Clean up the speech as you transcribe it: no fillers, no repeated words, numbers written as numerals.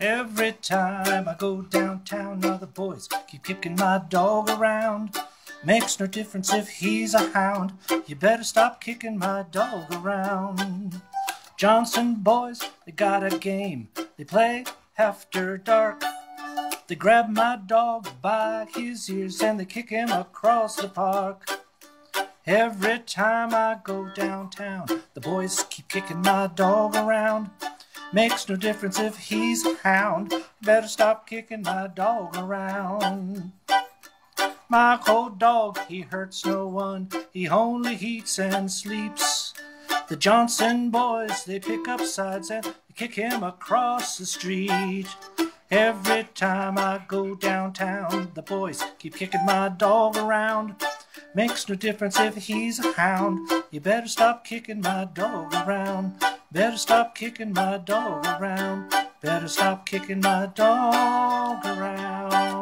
Every time I go downtown, now the boys keep kicking my dog around. Makes no difference if he's a hound, you better stop kicking my dog around. Johnson boys, they got a game, they play after dark. They grab my dog by his ears and they kick him across the park. Every time I go downtown, the boys keep kicking my dog around. Makes no difference if he's a hound, better stop kicking my dog around. My old dog, he hurts no one, he only eats and sleeps. The Johnson boys, they pick up sides and they kick him across the street. Every time I go downtown, the boys keep kicking my dog around. Makes no difference if he's a hound, you better stop kicking my dog around. Better stop kicking my dog around. Better stop kicking my dog around.